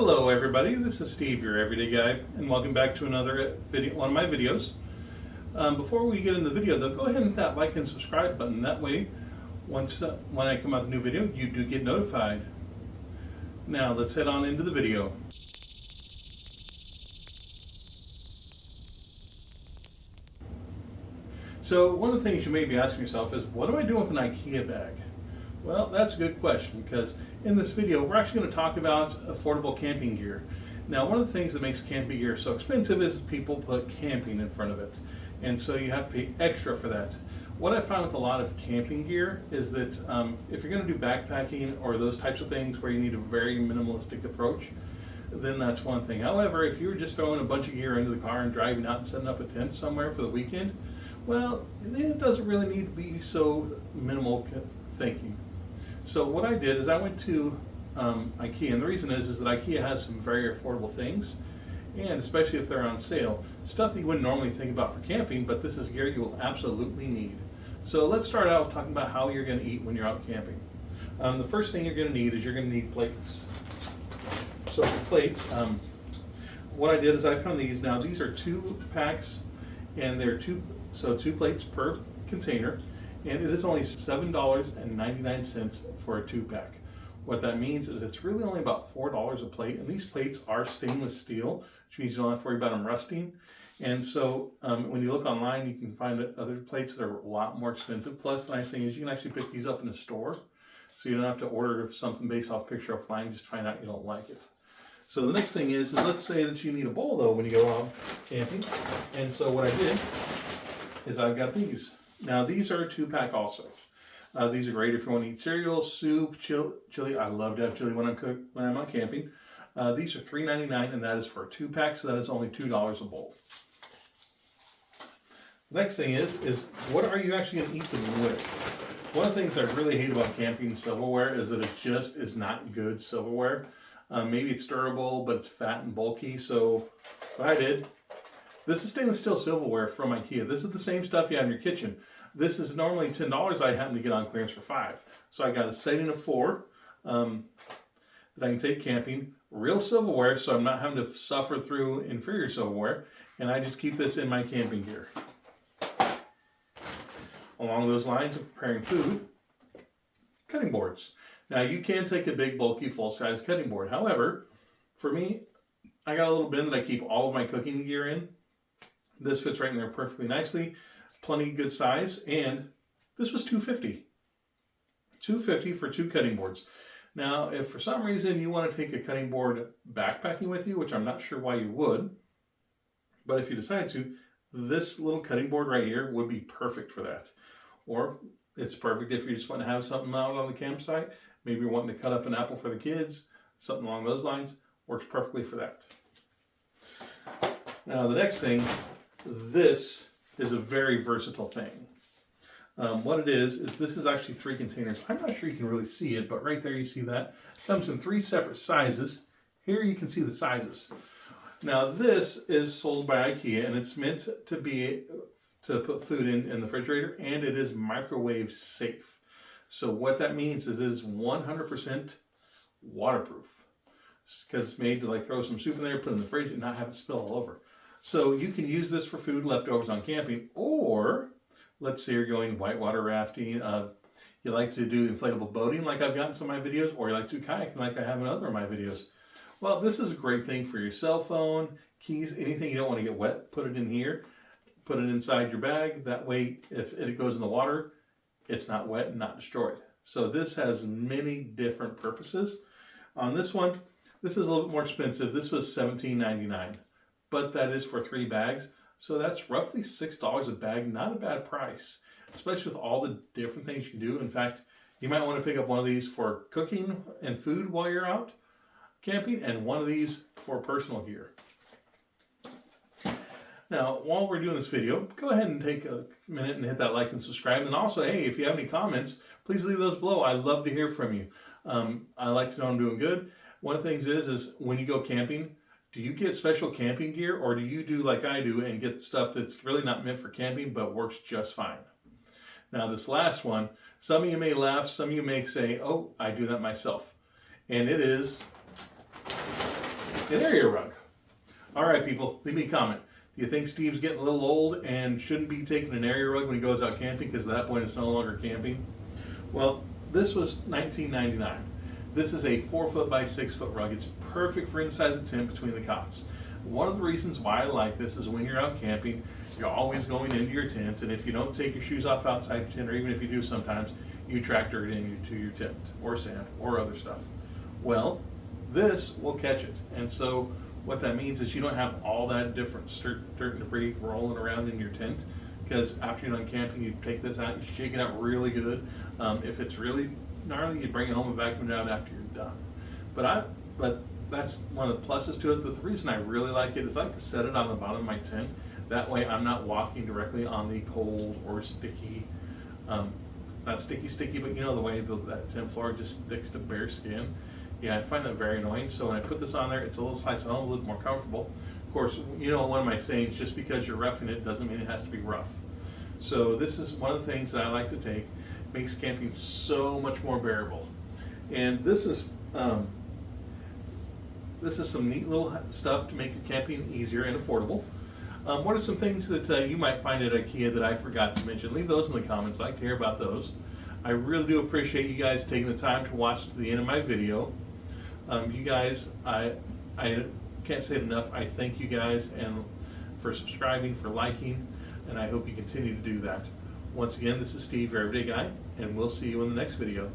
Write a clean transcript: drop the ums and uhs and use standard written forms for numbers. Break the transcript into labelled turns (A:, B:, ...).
A: Hello everybody, this is Steve, your everyday guy, and welcome back to another video, one of my videos. Before we get into the video though, go ahead and hit that like and subscribe button. That way, when I come out with a new video, you do get notified. Now let's head on into the video. So one of the things you may be asking yourself is, what am I doing with an Ikea bag? Well, that's a good question, because in this video we're actually going to talk about affordable camping gear. Now, one of the things that makes camping gear so expensive is people put camping in front of it, and so you have to pay extra for that. What I find with a lot of camping gear is that if you're going to do backpacking or those types of things where you need a very minimalistic approach, then that's one thing. However, if you were just throwing a bunch of gear into the car and driving out and setting up a tent somewhere for the weekend, well, then it doesn't really need to be so minimal thinking. So what I did is I went to Ikea, and the reason is that Ikea has some very affordable things, and especially if they're on sale, stuff that you wouldn't normally think about for camping, but this is gear you will absolutely need. So let's start out talking about how you're going to eat when you're out camping. The first thing you're going to need is you're going to need plates. So for plates, what I did is I found these. Now these are 2 packs, and they're two plates per container. And it is only $7.99 for a 2-pack. What that means is it's really only about $4 a plate, and these plates are stainless steel, which means you don't have to worry about them rusting. And so when you look online, you can find other plates that are a lot more expensive. Plus, the nice thing is you can actually pick these up in a store, so you don't have to order something based off picture offline just to find out you don't like it. So the next thing is let's say that you need a bowl though when you go out camping. And so what I did is I've got these. Now these are a 2-pack also. These are great if you want to eat cereal, soup, chili. I love to have chili when I'm out camping. These are $3.99, and that is for a 2-pack, so that is only $2 a bowl. The next thing is what are you actually going to eat them with? One of the things I really hate about camping silverware is that it just is not good silverware. Maybe it's durable, but it's fat and bulky. So what I did. This is stainless steel silverware from Ikea. This is the same stuff you have in your kitchen. This is normally $10. I happen to get on clearance for $5. So I got a setting of 4 that I can take camping. Real silverware, so I'm not having to suffer through inferior silverware. And I just keep this in my camping gear. Along those lines of preparing food, cutting boards. Now you can take a big, bulky, full-size cutting board. However, for me, I got a little bin that I keep all of my cooking gear in. This fits right in there perfectly nicely, plenty good size, and this was $2.50. $2.50 for 2 cutting boards. Now, if for some reason you want to take a cutting board backpacking with you, which I'm not sure why you would, but if you decide to, this little cutting board right here would be perfect for that. Or it's perfect if you just want to have something out on the campsite. Maybe you're wanting to cut up an apple for the kids, something along those lines, works perfectly for that. Now, the next thing, this is a very versatile thing. What it is this is actually 3 containers. I'm not sure you can really see it, but right there you see that. It comes in 3 separate sizes. Here you can see the sizes. Now this is sold by Ikea, and it's meant to put food in the refrigerator, and it is microwave safe. So what that means is it is 100% waterproof, because it's made to like throw some soup in there, put it in the fridge, and not have it spill all over. So you can use this for food leftovers on camping, or let's say you're going whitewater rafting, you like to do inflatable boating like I've got in some of my videos, or you like to kayaking like I have in other of my videos. Well, this is a great thing for your cell phone, keys, anything you don't want to get wet, put it in here, put it inside your bag. That way, if it goes in the water, it's not wet and not destroyed. So this has many different purposes. On this one, this is a little bit more expensive. This was $17.99. But that is for 3 bags. So that's roughly $6 a bag. Not a bad price, especially with all the different things you can do. In fact, you might want to pick up one of these for cooking and food while you're out camping, and one of these for personal gear. Now, while we're doing this video, go ahead and take a minute and hit that like and subscribe. And also, hey, if you have any comments, please leave those below. I'd love to hear from you. I like to know I'm doing good. One of the things is when you go camping, do you get special camping gear, or do you do like I do and get stuff that's really not meant for camping but works just fine? Now this last one, some of you may laugh, some of you may say, oh, I do that myself. And it is An area rug. All right, people, leave me a comment. Do you think Steve's getting a little old and shouldn't be taking an area rug when he goes out camping because at that point it's no longer camping? Well, this was $19.99. This is a 4 foot by 6 foot rug. It's perfect for inside the tent between the cots. One of the reasons why I like this is when you're out camping, you're always going into your tent, and if you don't take your shoes off outside your tent, or even if you do sometimes, you tractor it into your tent, or sand, or other stuff. Well, this will catch it, and so what that means is you don't have all that different dirt and debris rolling around in your tent, because after you're done camping, you take this out, you shake it out really good. If it's really gnarly, you bring it home and vacuum it out after you're done. But that's one of the pluses to it. The reason I really like it is I like to set it on the bottom of my tent. That way I'm not walking directly on the cold or sticky, not sticky, but you know the way that tent floor just sticks to bare skin. Yeah, I find that very annoying. So when I put this on there, it's a little slice home, a little more comfortable. Of course, you know, one of my sayings, just because you're roughing it doesn't mean it has to be rough. So this is one of the things that I like to take. Makes camping so much more bearable. And this is some neat little stuff to make your camping easier and affordable. What are some things that you might find at Ikea that I forgot to mention? Leave those in the comments. I'd like to hear about those. I really do appreciate you guys taking the time to watch to the end of my video. You guys, I can't say it enough. I thank you guys and for subscribing, for liking, and I hope you continue to do that. Once again, this is Steve, your Everyday Guy, and we'll see you in the next video.